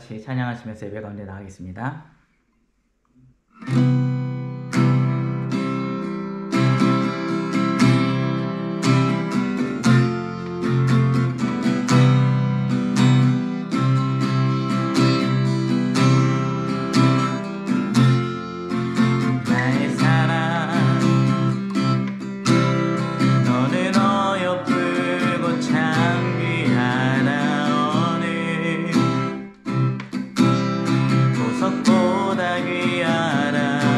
같이 찬양하시면서 예배 가운데 나가겠습니다. 보석보다 귀하라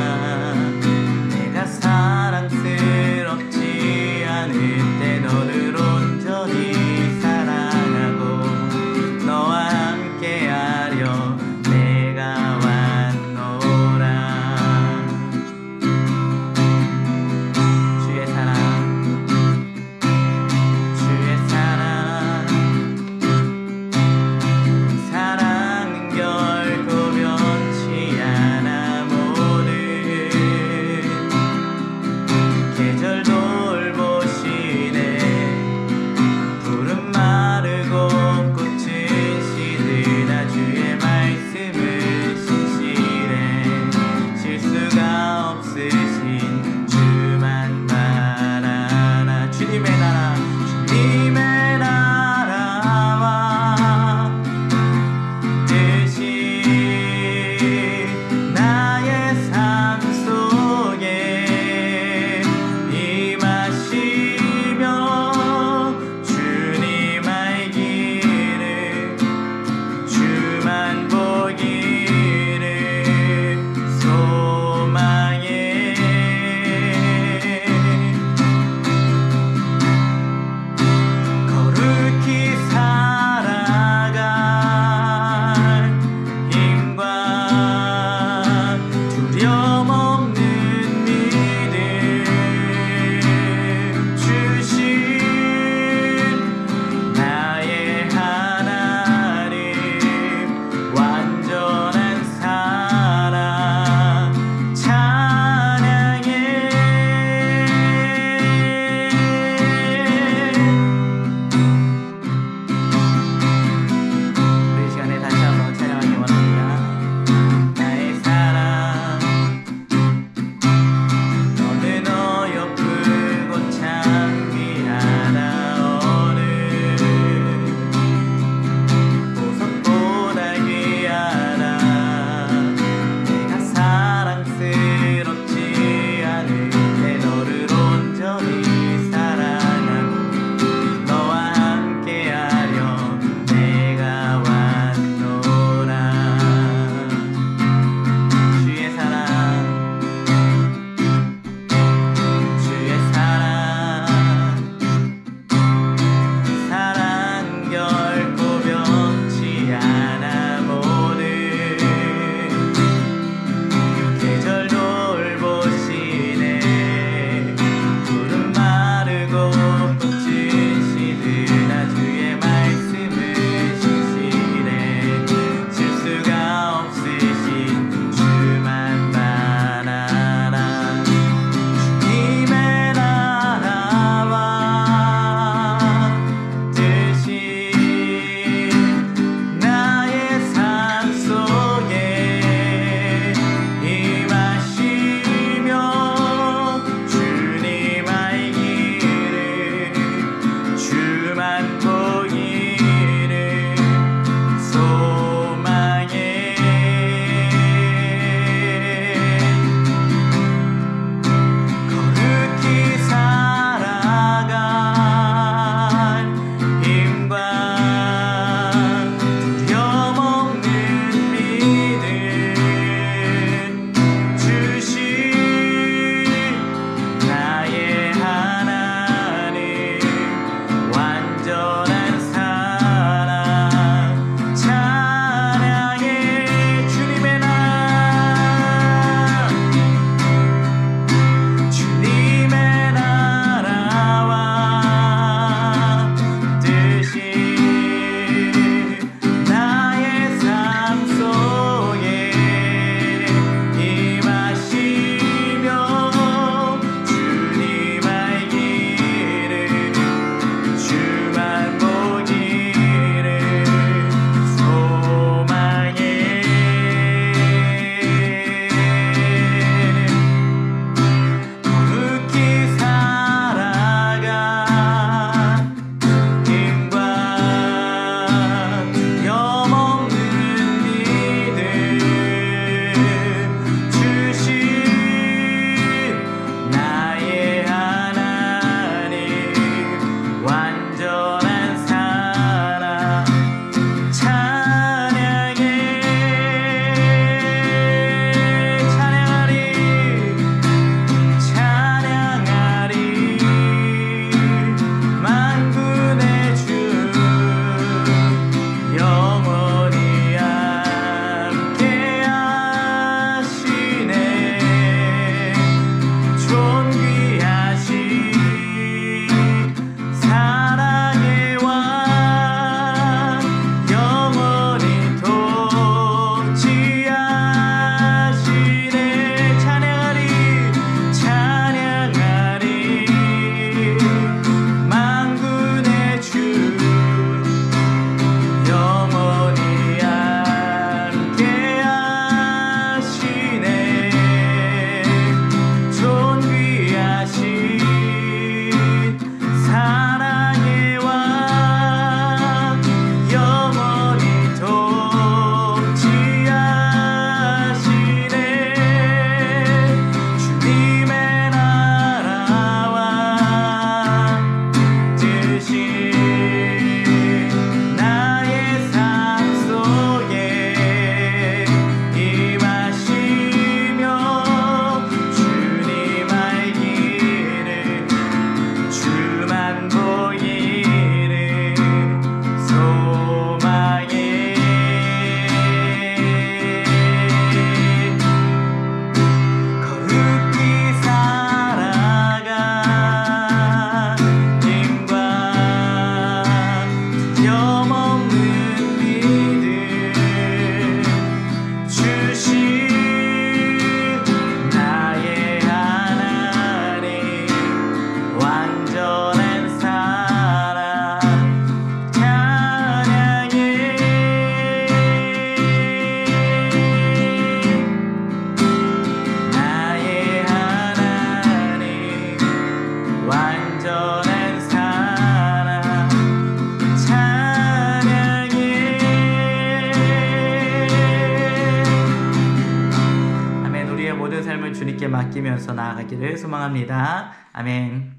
삶을 주님께 맡기면서 나아가기를 소망합니다. 아멘.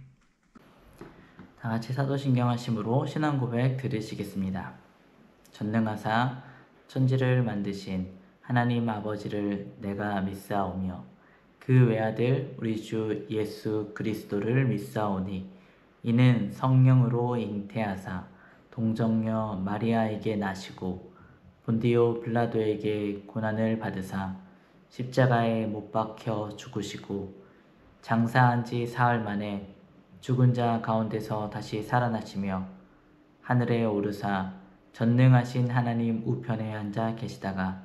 다 같이 사도신경 하심으로 신앙 고백 드리시겠습니다. 전능하사 천지를 만드신 하나님 아버지를 내가 믿사오며 그 외아들 우리 주 예수 그리스도를 믿사오니 이는 성령으로 잉태하사 동정녀 마리아에게 나시고 본디오 빌라도에게 고난을 받으사 십자가에 못 박혀 죽으시고 장사한 지 사흘 만에 죽은 자 가운데서 다시 살아나시며 하늘에 오르사 전능하신 하나님 우편에 앉아 계시다가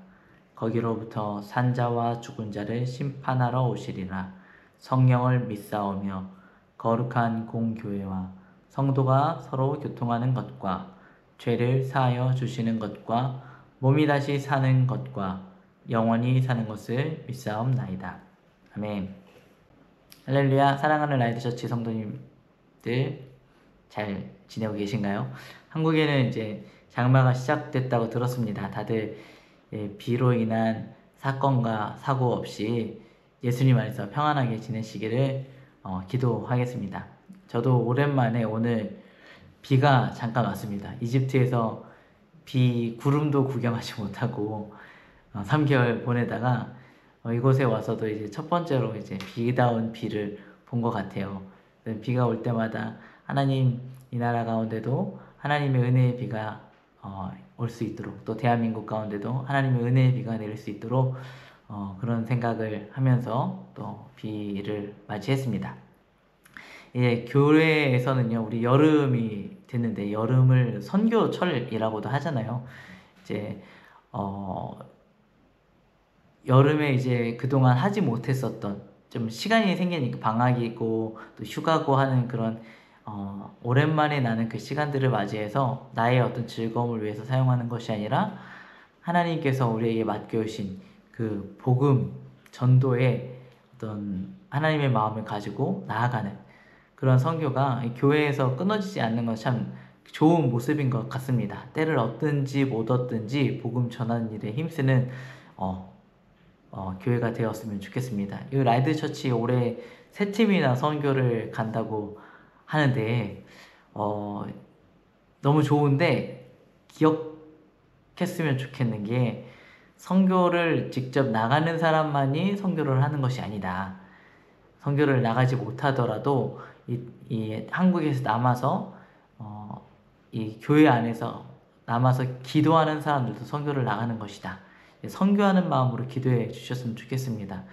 거기로부터 산자와 죽은 자를 심판하러 오시리라. 성령을 믿사오며 거룩한 공교회와 성도가 서로 교통하는 것과 죄를 사하여 주시는 것과 몸이 다시 사는 것과 영원히 사는 것을 믿사옵나이다. 아멘. 할렐루야. 사랑하는 라이드처치 성도님들 잘 지내고 계신가요? 한국에는 이제 장마가 시작됐다고 들었습니다. 다들 비로 인한 사건과 사고 없이 예수님 안에서 평안하게 지내시기를 기도하겠습니다. 저도 오랜만에 오늘 비가 잠깐 왔습니다. 이집트에서 구름도 구경하지 못하고 3개월 보내다가 이곳에 와서도 이제 첫 번째로 이제 비다운 비를 본 것 같아요. 비가 올 때마다 하나님 이 나라 가운데도 하나님의 은혜의 비가 올 수 있도록, 또 대한민국 가운데도 하나님의 은혜의 비가 내릴 수 있도록 그런 생각을 하면서 또 비를 맞이했습니다. 예, 교회에서는요, 우리 여름이 됐는데 여름을 선교철이라고도 하잖아요. 이제 여름에 이제 그동안 하지 못했었던 좀 시간이 생기니까 방학이고 또 휴가고 하는 그런 오랜만에 나는 그 시간들을 맞이해서 나의 어떤 즐거움을 위해서 사용하는 것이 아니라 하나님께서 우리에게 맡겨주신 그 복음 전도의 어떤 하나님의 마음을 가지고 나아가는 그런 선교가 교회에서 끊어지지 않는 건 참 좋은 모습인 것 같습니다. 때를 얻든지 못 얻든지 복음 전하는 일에 힘쓰는 교회가 되었으면 좋겠습니다. 이 라이드 처치 올해 3팀이나 선교를 간다고 하는데 너무 좋은데 기억했으면 좋겠는 게 선교를 직접 나가는 사람만이 선교를 하는 것이 아니다. 선교를 나가지 못하더라도 이 한국에서 남아서 이 교회 안에서 남아서 기도하는 사람들도 선교를 나가는 것이다. 선교하는 마음으로 기도해 주셨으면 좋겠습니다.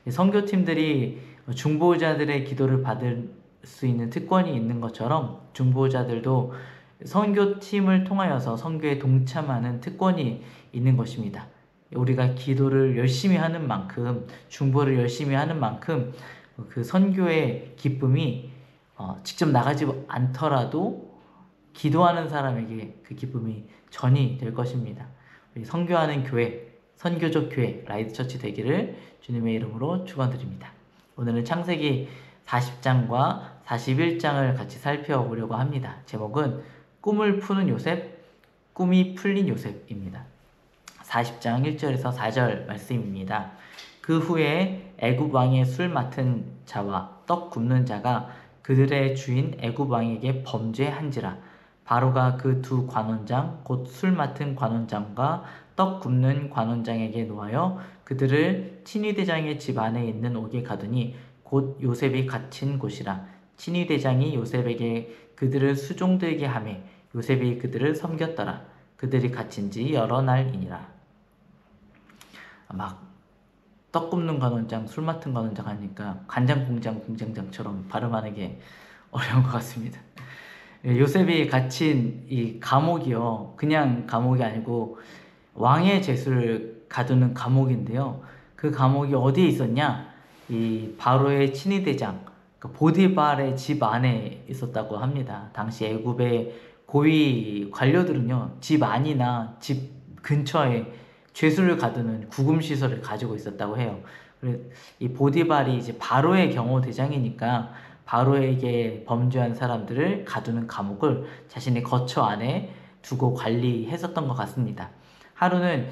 선교팀들이 중보자들의 기도를 받을 수 있는 특권이 있는 것처럼 중보자들도 선교팀을 통하여서 선교에 동참하는 특권이 있는 것입니다. 우리가 기도를 열심히 하는 만큼, 중보를 열심히 하는 만큼 그 선교의 기쁨이 직접 나가지 않더라도 기도하는 사람에게 그 기쁨이 전이 될 것입니다. 우리 선교하는 교회, 선교적 교회, 라이드 처치 되기를 주님의 이름으로 축원드립니다. 오늘은 창세기 40장과 41장을 같이 살펴보려고 합니다. 제목은 꿈을 푸는 요셉, 꿈이 풀린 요셉입니다. 40장 1절에서 4절 말씀입니다. 그 후에 애굽 왕의 술 맡은 자와 떡 굽는 자가 그들의 주인 애굽 왕에게 범죄한지라. 바로가 그 두 관원장 곧 술 맡은 관원장과 떡 굽는 관원장에게 노하여 그들을 친위대장의 집 안에 있는 옥에 가두니 곧 요셉이 갇힌 곳이라. 친위대장이 요셉에게 그들을 수종들게 하매 요셉이 그들을 섬겼더라. 그들이 갇힌 지 여러 날이니라. 막 떡 굽는 관원장, 술 맡은 관원장 하니까 간장 공장 공장장처럼 발음하는 게 어려운 것 같습니다. 요셉이 갇힌 이 감옥이요, 그냥 감옥이 아니고 왕의 죄수를 가두는 감옥인데요. 그 감옥이 어디에 있었냐? 이 바로의 친위대장 보디발의 집 안에 있었다고 합니다. 당시 애굽의 고위 관료들은요, 집 안이나 집 근처에 죄수를 가두는 구금시설을 가지고 있었다고 해요. 이 보디발이 이제 바로의 경호대장이니까 바로에게 범죄한 사람들을 가두는 감옥을 자신의 거처 안에 두고 관리했었던 것 같습니다. 하루는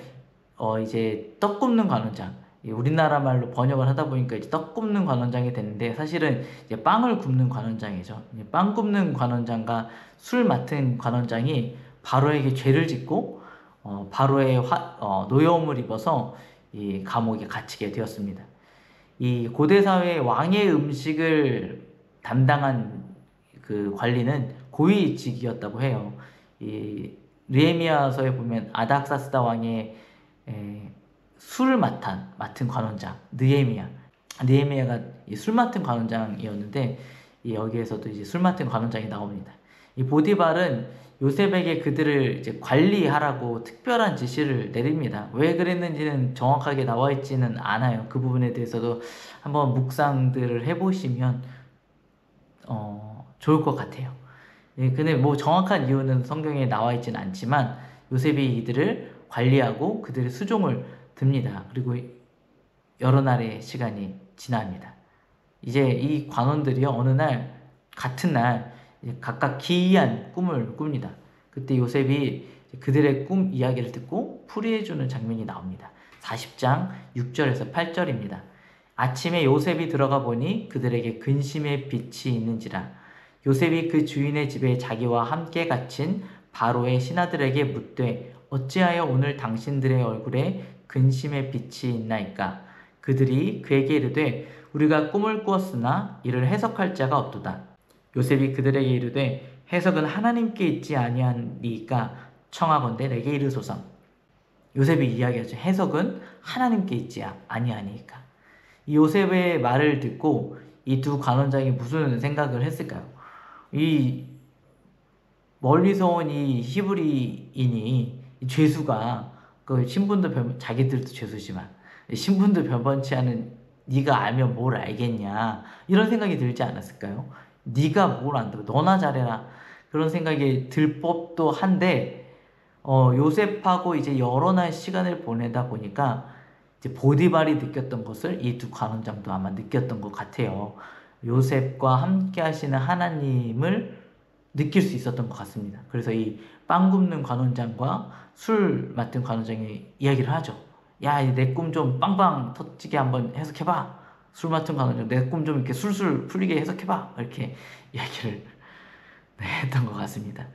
이제 떡 굽는 관원장, 우리나라 말로 번역을 하다 보니까 이제 떡 굽는 관원장이 됐는데, 사실은 이제 빵을 굽는 관원장이죠. 빵 굽는 관원장과 술 맡은 관원장이 바로에게 죄를 짓고 바로의 노여움을 입어서 이 감옥에 갇히게 되었습니다. 이 고대 사회의 왕의 음식을 담당한 그 관리는 고위직이었다고 해요. 이 느헤미야서에 보면 아닥사스다 왕의 술을 맡은 관원장 느헤미야가 술 맡은 관원장이었는데, 여기에서도 이제 술 맡은 관원장이 나옵니다. 이 보디발은 요셉에게 그들을 이제 관리하라고 특별한 지시를 내립니다. 왜 그랬는지는 정확하게 나와 있지는 않아요. 그 부분에 대해서도 한번 묵상들을 해보시면 좋을 것 같아요. 근데 뭐 정확한 이유는 성경에 나와 있지는 않지만 요셉이 이들을 관리하고 그들의 수종을 듭니다. 그리고 여러 날의 시간이 지납니다. 이제 이 관원들이요, 어느 날 같은 날 각각 기이한 꿈을 꿉니다. 그때 요셉이 그들의 꿈 이야기를 듣고 풀이해주는 장면이 나옵니다. 40장 6절에서 8절입니다. 아침에 요셉이 들어가 보니 그들에게 근심의 빛이 있는지라. 요셉이 그 주인의 집에 자기와 함께 갇힌 바로의 신하들에게 묻되 어찌하여 오늘 당신들의 얼굴에 근심의 빛이 있나이까? 그들이 그에게 이르되 우리가 꿈을 꾸었으나 이를 해석할 자가 없도다. 요셉이 그들에게 이르되 해석은 하나님께 있지 아니하니까 청하건대 내게 이르소서. 요셉이 이야기하죠. 해석은 하나님께 있지 아니하니까. 이 요셉의 말을 듣고 이 두 관원장이 무슨 생각을 했을까요? 이 멀리서 온 이 히브리인이 죄수가 그 신분도 자기들도 죄수지만 신분도 변변치 않은 네가 알면 뭘 알겠냐, 이런 생각이 들지 않았을까요? 네가 뭘 안다고, 너나 잘해라, 그런 생각이 들 법도 한데 요셉하고 이제 여러 날 시간을 보내다 보니까 이제 보디발이 느꼈던 것을 이 두 관원장도 아마 느꼈던 것 같아요. 요셉과 함께 하시는 하나님을 느낄 수 있었던 것 같습니다. 그래서 이 빵 굽는 관원장과 술 맡은 관원장이 이야기를 하죠. 야, 내 꿈 좀 빵빵 터지게 한번 해석해봐. 술 맡은 관원장, 내 꿈 좀 이렇게 술술 풀리게 해석해봐. 이렇게 이야기를 했던 것 같습니다.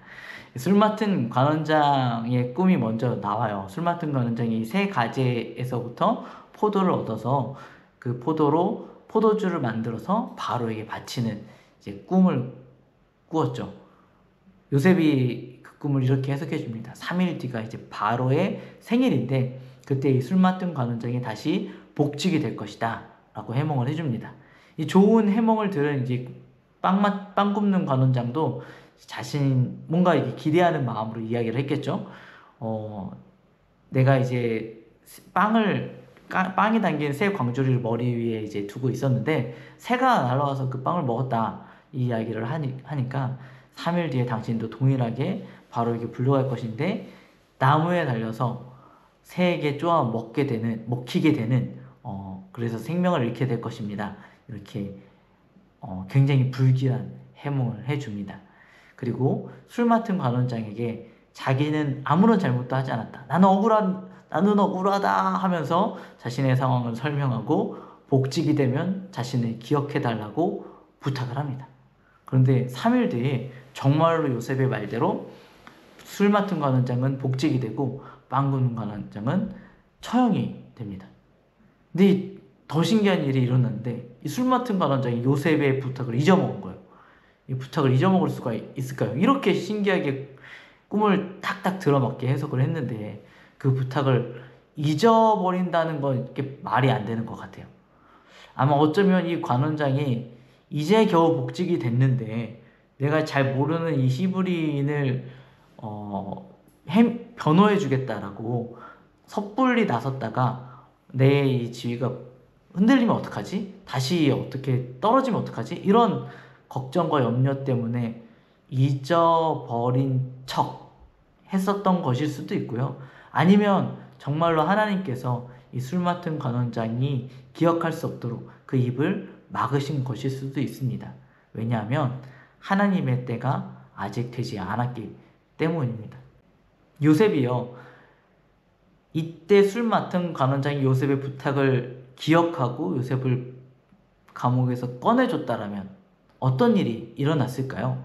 술 맡은 관원장의 꿈이 먼저 나와요. 술 맡은 관원장이 새 가지에서부터 포도를 얻어서 그 포도주를 만들어서 바로에게 바치는 이제 꿈을 꾸었죠. 요셉이 그 꿈을 이렇게 해석해 줍니다. 3일 뒤가 이제 바로의 생일인데 그때 이 술 맡은 관원장이 다시 복직이 될 것이다 라고 해몽을 해줍니다. 이 좋은 해몽을 들은 이제 빵 굽는 관원장도 자신 뭔가 이렇게 기대하는 마음으로 이야기를 했겠죠. 내가 이제 빵이 담긴 새 광주리를 머리 위에 이제 두고 있었는데 새가 날아와서 그 빵을 먹었다, 이 이야기를 하니까 3일 뒤에 당신도 동일하게 바로에게 불려갈 것인데 나무에 달려서 새에게 쪼아 먹히게 되는 그래서 생명을 잃게 될 것입니다. 이렇게 굉장히 불길한 해몽을 해줍니다. 그리고 술 맡은 관원장에게 자기는 아무런 잘못도 하지 않았다, 나는 억울하다 하면서 자신의 상황을 설명하고 복직이 되면 자신을 기억해달라고 부탁을 합니다. 그런데 3일 뒤에 정말로 요셉의 말대로 술 맡은 관원장은 복직이 되고 빵 굽는 관원장은 처형이 됩니다. 근데 더 신기한 일이 일어났는데 이 술 맡은 관원장이 요셉의 부탁을 잊어먹은 거예요. 이 부탁을 잊어먹을 수가 있을까요? 이렇게 신기하게 꿈을 탁탁 들어맞게 해석을 했는데 그 부탁을 잊어버린다는 건 이렇게 말이 안 되는 것 같아요. 아마 어쩌면 이 관원장이 이제 겨우 복직이 됐는데 내가 잘 모르는 이 히브리인을 변호해 주겠다라고 섣불리 나섰다가 내 이 지위가 흔들리면 어떡하지? 다시 어떻게 떨어지면 어떡하지? 이런 걱정과 염려 때문에 잊어버린 척 했었던 것일 수도 있고요. 아니면 정말로 하나님께서 이 술 맡은 관원장이 기억할 수 없도록 그 입을 막으신 것일 수도 있습니다. 왜냐하면 하나님의 때가 아직 되지 않았기 때문입니다. 요셉이요, 이때 술 맡은 관원장이 요셉의 부탁을 기억하고 요셉을 감옥에서 꺼내줬다라면 어떤 일이 일어났을까요?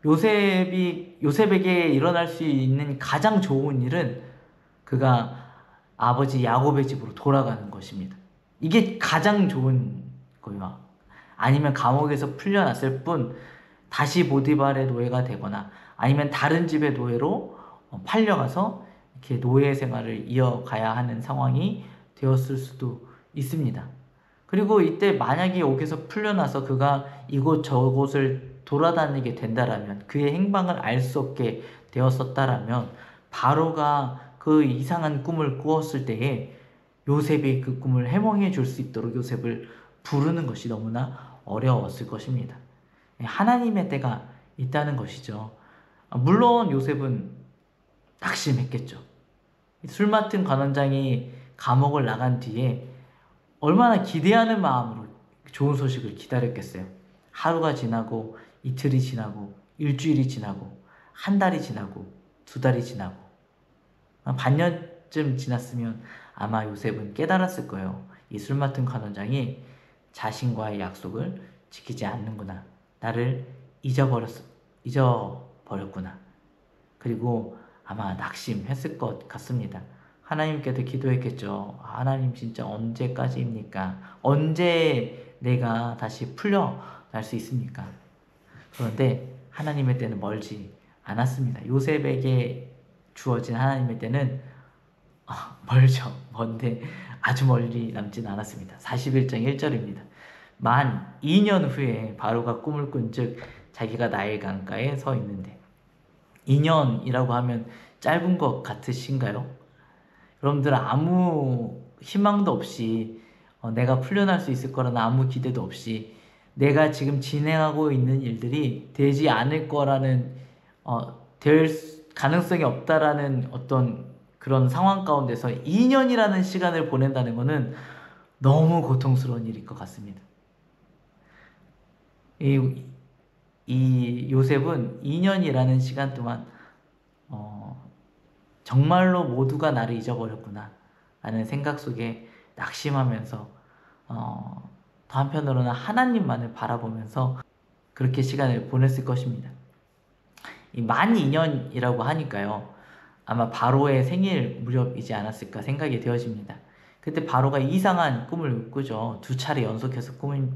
요셉에게 일어날 수 있는 가장 좋은 일은 그가 아버지 야곱의 집으로 돌아가는 것입니다. 이게 가장 좋은 거예요. 아니면 감옥에서 풀려났을 뿐 다시 보디발의 노예가 되거나 아니면 다른 집의 노예로 팔려가서 이렇게 노예 생활을 이어가야 하는 상황이 되었을 수도 있습니다. 그리고 이때 만약에 여기서 풀려나서 그가 이곳 저곳을 돌아다니게 된다라면 그의 행방을 알 수 없게 되었었다라면 바로가 그 이상한 꿈을 꾸었을 때에 요셉이 그 꿈을 해몽해 줄 수 있도록 요셉을 부르는 것이 너무나 어려웠을 것입니다. 하나님의 때가 있다는 것이죠. 물론 요셉은 낙심했겠죠. 술 맡은 관원장이 감옥을 나간 뒤에 얼마나 기대하는 마음으로 좋은 소식을 기다렸겠어요. 하루가 지나고 이틀이 지나고 일주일이 지나고 한 달이 지나고 두 달이 지나고 반년쯤 지났으면 아마 요셉은 깨달았을 거예요. 이 술 맡은 관원장이 자신과의 약속을 지키지 않는구나. 나를 잊어버렸구나. 그리고 아마 낙심했을 것 같습니다. 하나님께도 기도했겠죠. 하나님 진짜 언제까지입니까? 언제 내가 다시 풀려날 수 있습니까? 그런데 하나님의 때는 멀지 않았습니다. 요셉에게 주어진 하나님의 때는 멀죠. 먼데 아주 멀리 남진 않았습니다. 41장 1절입니다. 만 2년 후에 바로가 꿈을 꾼즉 자기가 나일 강가에 서 있는데 2년이라고 하면 짧은 것 같으신가요? 여러분들 아무 희망도 없이 내가 풀려날 수 있을 거라는 아무 기대도 없이 내가 지금 진행하고 있는 일들이 되지 않을 거라는 될 가능성이 없다라는 어떤 그런 상황 가운데서 2년이라는 시간을 보낸다는 것은 너무 고통스러운 일일 것 같습니다. 이 요셉은 2년이라는 시간 동안 정말로 모두가 나를 잊어버렸구나 라는 생각 속에 낙심하면서 또 한편으로는 하나님만을 바라보면서 그렇게 시간을 보냈을 것입니다. 이 만 2년이라고 하니까요. 아마 바로의 생일 무렵이지 않았을까 생각이 되어집니다. 그때 바로가 이상한 꿈을 꾸죠. 2차례 연속해서 꿈을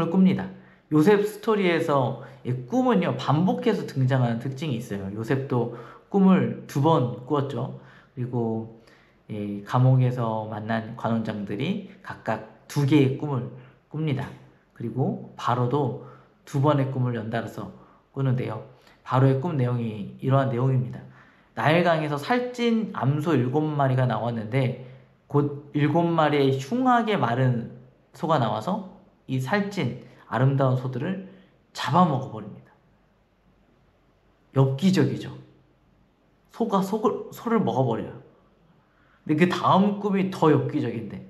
꿉니다. 요셉 스토리에서 이 꿈은요 반복해서 등장하는 특징이 있어요. 요셉도 꿈을 2번 꾸었죠. 그리고 이 감옥에서 만난 관원장들이 각각 2개의 꿈을 꿉니다. 그리고 바로도 2번의 꿈을 연달아서 꾸는데요. 바로의 꿈 내용이 이러한 내용입니다. 나일강에서 살찐 암소 7마리가 나왔는데 곧 7마리의 흉하게 마른 소가 나와서 이 살찐 아름다운 소들을 잡아먹어버립니다. 엽기적이죠. 소가 소를 먹어버려요. 근데 그 다음 꿈이 더 엽기적인데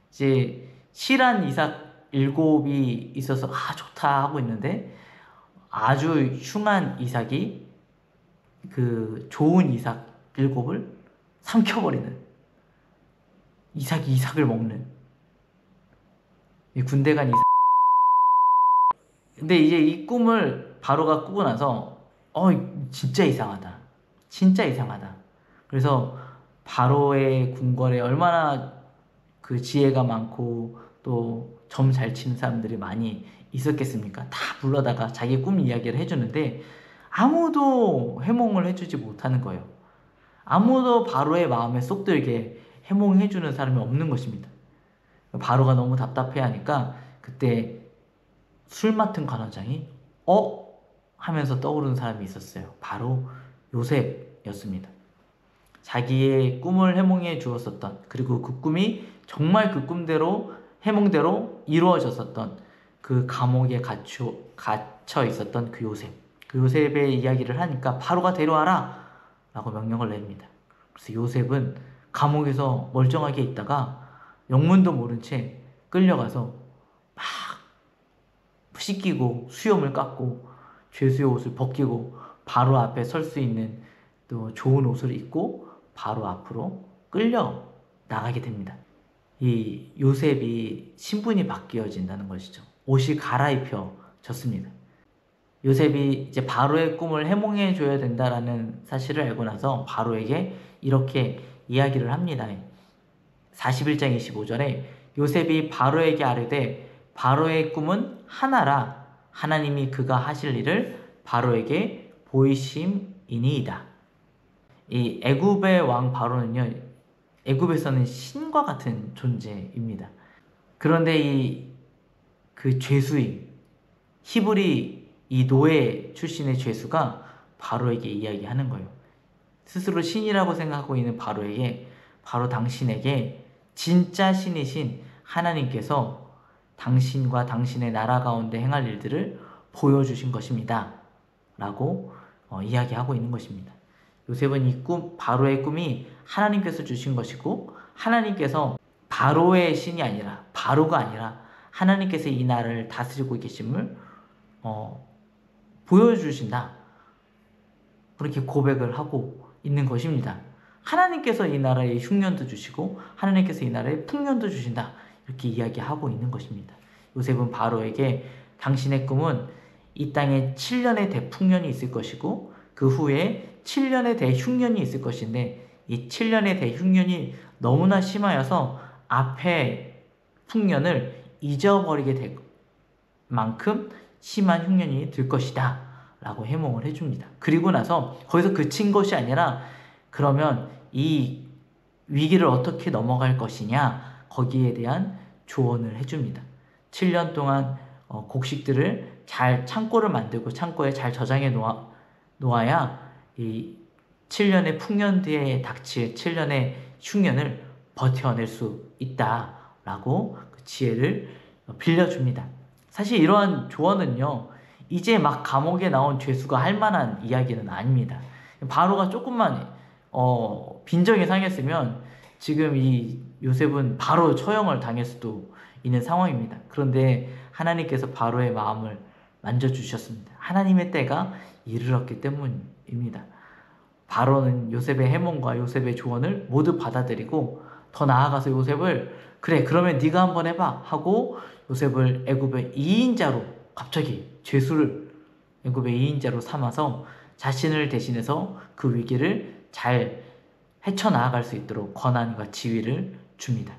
이제 실한 이삭 7이 있어서 좋다 하고 있는데 아주 흉한 이삭이 그 좋은 이삭 7을 삼켜버리는, 이삭이 이삭을 먹는, 이 군대 간 이삭. 근데 이제 이 꿈을 바로가 꾸고 나서 진짜 이상하다, 진짜 이상하다. 그래서 바로의 궁궐에 얼마나 그 지혜가 많고 또 점 잘 치는 사람들이 많이 있었겠습니까? 다 불러다가 자기 꿈 이야기를 해주는데 아무도 해몽을 해주지 못하는 거예요. 아무도 바로의 마음에 쏙 들게 해몽해주는 사람이 없는 것입니다. 바로가 너무 답답해하니까 그때 술 맡은 관원장이 하면서 떠오르는 사람이 있었어요. 바로 요셉이었습니다. 자기의 꿈을 해몽해 주었었던, 그리고 그 꿈이 정말 그 꿈대로 해몽대로 이루어졌었던 그 감옥에 갇혀 있었던 그 요셉. 그 요셉의 이야기를 하니까 바로가 데려와라 라고 명령을 냅니다. 그래서 요셉은 감옥에서 멀쩡하게 있다가 영문도 모른 채 끌려가서 막 씻기고 수염을 깎고 죄수의 옷을 벗기고 바로 앞에 설 수 있는 또 좋은 옷을 입고 바로 앞으로 끌려 나가게 됩니다. 이 요셉이 신분이 바뀌어진다는 것이죠. 옷이 갈아입혀졌습니다. 요셉이 이제 바로의 꿈을 해몽해 줘야 된다라는 사실을 알고 나서 바로에게 이렇게 이야기를 합니다. 41장 25절에 요셉이 바로에게 아뢰되 바로의 꿈은 하나라 하나님이 그가 하실 일을 바로에게 보이심이니이다. 이 애굽의 왕 바로는요, 애굽에서는 신과 같은 존재입니다. 그런데 그 죄수인 히브리 이 노예 출신의 죄수가 바로에게 이야기하는 거예요. 스스로 신이라고 생각하고 있는 바로에게, 바로 당신에게 진짜 신이신 하나님께서 당신과 당신의 나라 가운데 행할 일들을 보여주신 것입니다. 라고 이야기하고 있는 것입니다. 요셉은 이 꿈, 바로의 꿈이 하나님께서 주신 것이고, 하나님께서 바로의 신이 아니라, 바로가 아니라 하나님께서 이 나라를 다스리고 계심을 보여주신다. 그렇게 고백을 하고 있는 것입니다. 하나님께서 이 나라에 흉년도 주시고 하나님께서 이 나라에 풍년도 주신다. 이렇게 이야기하고 있는 것입니다. 요셉은 바로에게 당신의 꿈은 이 땅에 7년의 대풍년이 있을 것이고 그 후에 7년의 대흉년이 있을 것인데 이 7년의 대흉년이 너무나 심하여서 앞에 풍년을 잊어버리게 될 만큼 심한 흉년이 들 것이다 라고 해몽을 해줍니다. 그리고 나서 거기서 그친 것이 아니라 그러면 이 위기를 어떻게 넘어갈 것이냐 거기에 대한 조언을 해줍니다. 7년 동안 곡식들을 잘 창고를 만들고 창고에 잘 저장해 놓아야 이 7년의 풍년 뒤에 닥칠 7년의 흉년을 버텨낼 수 있다라고 그 지혜를 빌려줍니다. 사실 이러한 조언은요, 이제 막 감옥에 나온 죄수가 할 만한 이야기는 아닙니다. 바로가 조금만 빈정이 상했으면 지금 이 요셉은 바로 처형을 당할 수도 있는 상황입니다. 그런데 하나님께서 바로의 마음을 만져주셨습니다. 하나님의 때가 이르렀기 때문입니다. 바로는 요셉의 해몽과 요셉의 조언을 모두 받아들이고 더 나아가서 요셉을 그래 그러면 네가 한번 해봐 하고 요셉을 애굽의 2인자로 갑자기 죄수를 애굽의 2인자로 삼아서 자신을 대신해서 그 위기를 잘 헤쳐나아갈 수 있도록 권한과 지위를 줍니다.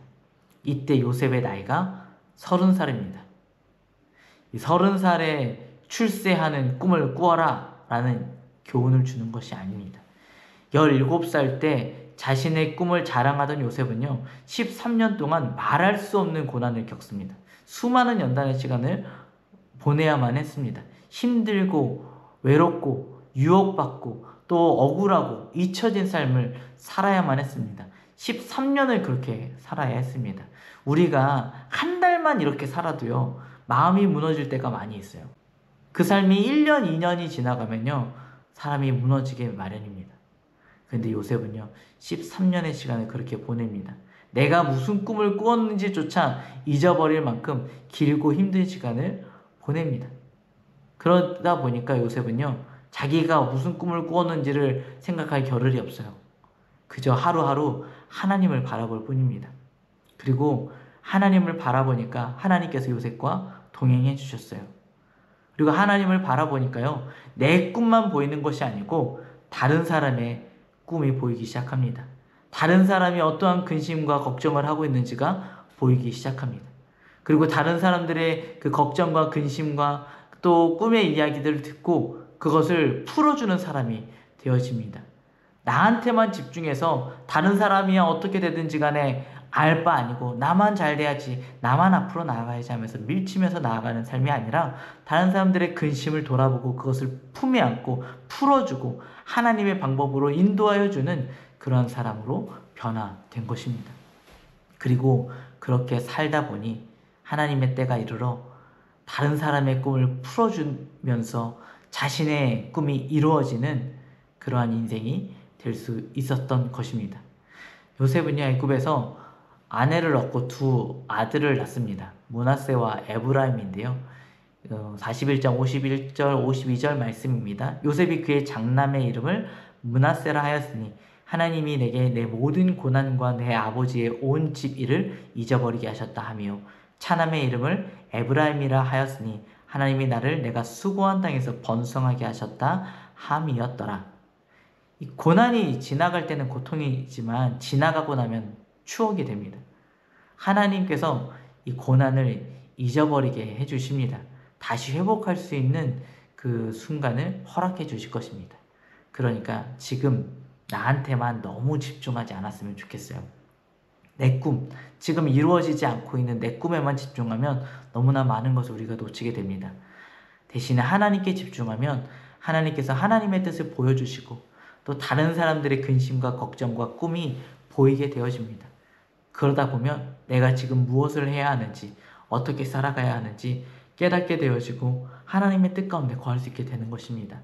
이때 요셉의 나이가 30살입니다. 이 30살에 출세하는 꿈을 꾸어라 라는 교훈을 주는 것이 아닙니다. 17살 때 자신의 꿈을 자랑하던 요셉은요 13년 동안 말할 수 없는 고난을 겪습니다. 수많은 연단의 시간을 보내야만 했습니다. 힘들고 외롭고 유혹받고 또 억울하고 잊혀진 삶을 살아야만 했습니다. 13년을 그렇게 살아야 했습니다. 우리가 한 달만 이렇게 살아도요 마음이 무너질 때가 많이 있어요. 그 삶이 1년, 2년이 지나가면요 사람이 무너지게 마련입니다. 그런데 요셉은요 13년의 시간을 그렇게 보냅니다. 내가 무슨 꿈을 꾸었는지조차 잊어버릴 만큼 길고 힘든 시간을 보냅니다. 그러다 보니까 요셉은요 자기가 무슨 꿈을 꾸었는지를 생각할 겨를이 없어요. 그저 하루하루 하나님을 바라볼 뿐입니다. 그리고 하나님을 바라보니까 하나님께서 요셉과 동행해 주셨어요. 그리고 하나님을 바라보니까요 내 꿈만 보이는 것이 아니고 다른 사람의 꿈이 보이기 시작합니다. 다른 사람이 어떠한 근심과 걱정을 하고 있는지가 보이기 시작합니다. 그리고 다른 사람들의 그 걱정과 근심과 또 꿈의 이야기들을 듣고 그것을 풀어주는 사람이 되어집니다. 나한테만 집중해서 다른 사람이 어떻게 되든지 간에 알 바 아니고 나만 잘 돼야지, 나만 앞으로 나아가야지 하면서 밀치면서 나아가는 삶이 아니라 다른 사람들의 근심을 돌아보고 그것을 품에 안고 풀어주고 하나님의 방법으로 인도하여 주는 그런 사람으로 변화된 것입니다. 그리고 그렇게 살다 보니 하나님의 때가 이르러 다른 사람의 꿈을 풀어주면서 자신의 꿈이 이루어지는 그러한 인생이 될 수 있었던 것입니다. 요셉은요 애굽에서 아내를 얻고 두 아들을 낳습니다. 므낫세와 에브라임인데요. 41장 51절 52절 말씀입니다. 요셉이 그의 장남의 이름을 므낫세라 하였으니 하나님이 내게 내 모든 고난과 내 아버지의 온 집 일을 잊어버리게 하셨다 하며 차남의 이름을 에브라임이라 하였으니 하나님이 나를 내가 수고한 땅에서 번성하게 하셨다 함이었더라. 이 고난이 지나갈 때는 고통이지만 지나가고 나면 추억이 됩니다. 하나님께서 이 고난을 잊어버리게 해주십니다. 다시 회복할 수 있는 그 순간을 허락해 주실 것입니다. 그러니까 지금 나한테만 너무 집중하지 않았으면 좋겠어요. 내 꿈, 지금 이루어지지 않고 있는 내 꿈에만 집중하면 너무나 많은 것을 우리가 놓치게 됩니다. 대신에 하나님께 집중하면 하나님께서 하나님의 뜻을 보여주시고 또 다른 사람들의 근심과 걱정과 꿈이 보이게 되어집니다. 그러다 보면 내가 지금 무엇을 해야 하는지, 어떻게 살아가야 하는지 깨닫게 되어지고 하나님의 뜻 가운데 거할 수 있게 되는 것입니다.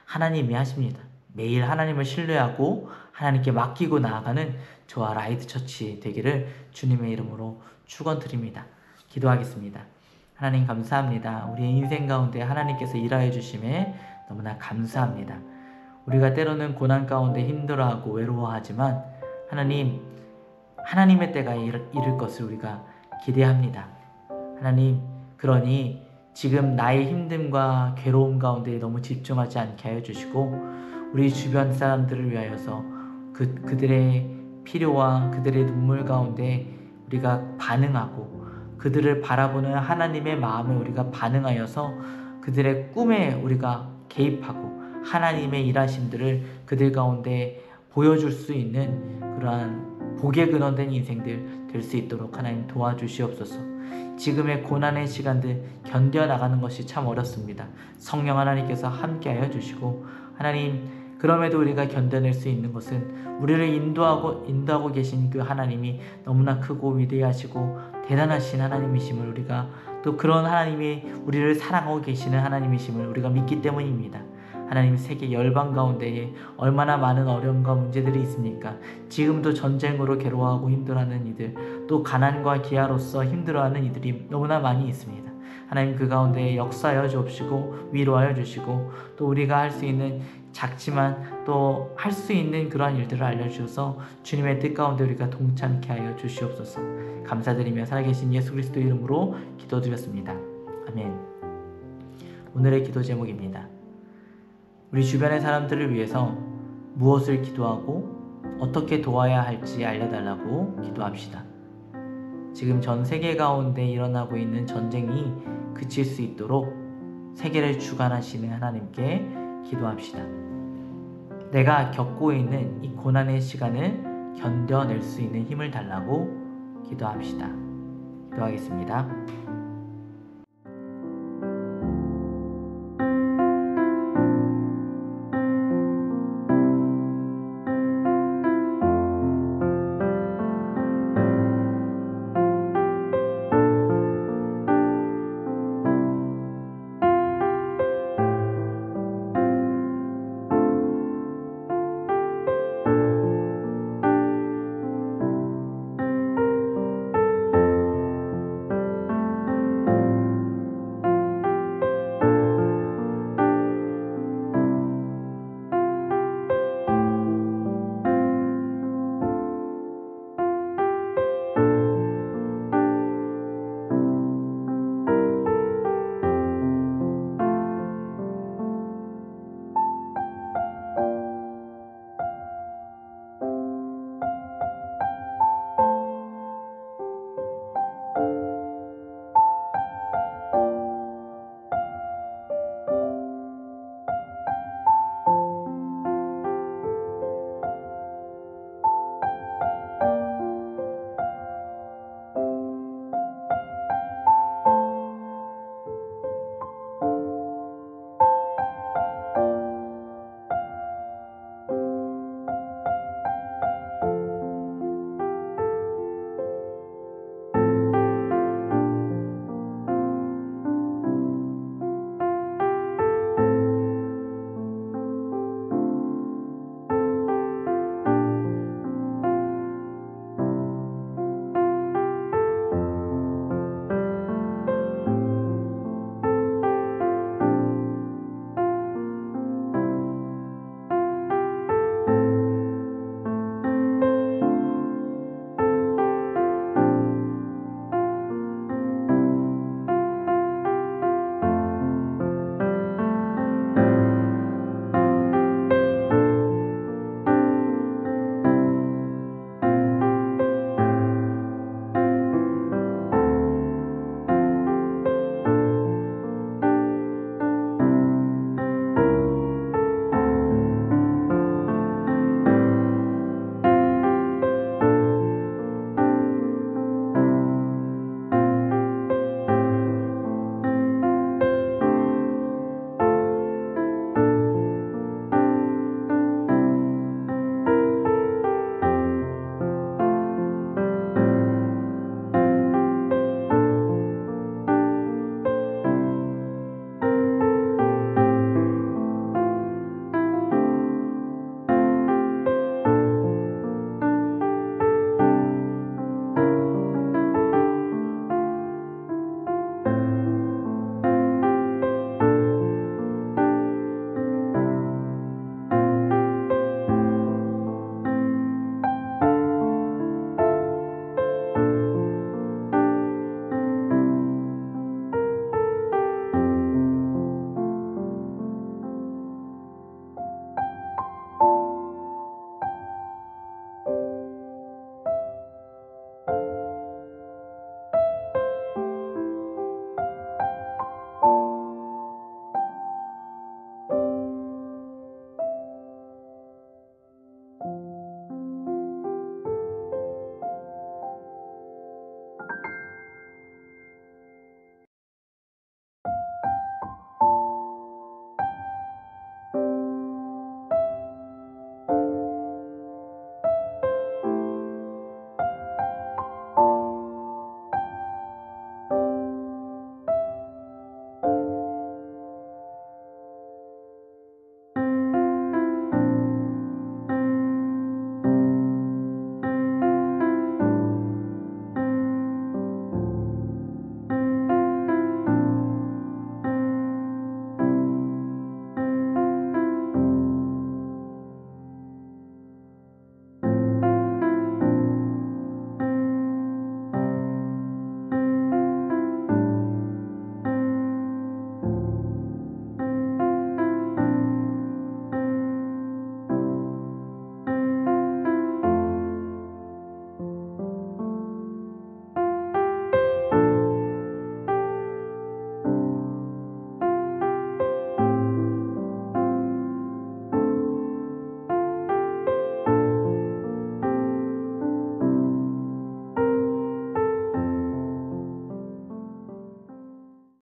하나님이 하십니다. 매일 하나님을 신뢰하고 하나님께 맡기고 나아가는 저와 라이트 처치 되기를 주님의 이름으로 축원드립니다. 기도하겠습니다. 하나님 감사합니다. 우리의 인생 가운데 하나님께서 일하여 주심에 너무나 감사합니다. 우리가 때로는 고난 가운데 힘들어하고 외로워하지만 하나님의 때가 이를 것을 우리가 기대합니다. 하나님, 그러니 지금 나의 힘듦과 괴로움 가운데 너무 집중하지 않게 하여 주시고 우리 주변 사람들을 위하여서 그들의 필요와 그들의 눈물 가운데 우리가 반응하고 그들을 바라보는 하나님의 마음에 우리가 반응하여서 그들의 꿈에 우리가 개입하고 하나님의 일하심들을 그들 가운데 보여줄 수 있는 그러한 복의 근원된 인생들 될 수 있도록 하나님 도와주시옵소서. 지금의 고난의 시간들 견뎌나가는 것이 참 어렵습니다. 성령 하나님께서 함께하여 주시고 하나님, 그럼에도 우리가 견뎌낼 수 있는 것은 우리를 인도하고 계신 그 하나님이 너무나 크고 위대하시고 대단하신 하나님이심을 우리가 또 그런 하나님이 우리를 사랑하고 계시는 하나님이심을 우리가 믿기 때문입니다. 하나님, 세계 열방 가운데에 얼마나 많은 어려움과 문제들이 있습니까? 지금도 전쟁으로 괴로워하고 힘들어하는 이들, 또 가난과 기아로서 힘들어하는 이들이 너무나 많이 있습니다. 하나님, 그 가운데 역사하여 주옵시고 위로하여 주시고 또 우리가 할 수 있는 작지만 또 할 수 있는 그러한 일들을 알려주셔서 주님의 뜻 가운데 우리가 동참케 하여 주시옵소서. 감사드리며 살아계신 예수 그리스도 이름으로 기도드렸습니다. 아멘. 오늘의 기도 제목입니다. 우리 주변의 사람들을 위해서 무엇을 기도하고 어떻게 도와야 할지 알려달라고 기도합시다. 지금 전 세계 가운데 일어나고 있는 전쟁이 그칠 수 있도록 세계를 주관하시는 하나님께 기도합시다. 내가 겪고 있는 이 고난의 시간을 견뎌낼 수 있는 힘을 달라고 기도합시다. 기도하겠습니다.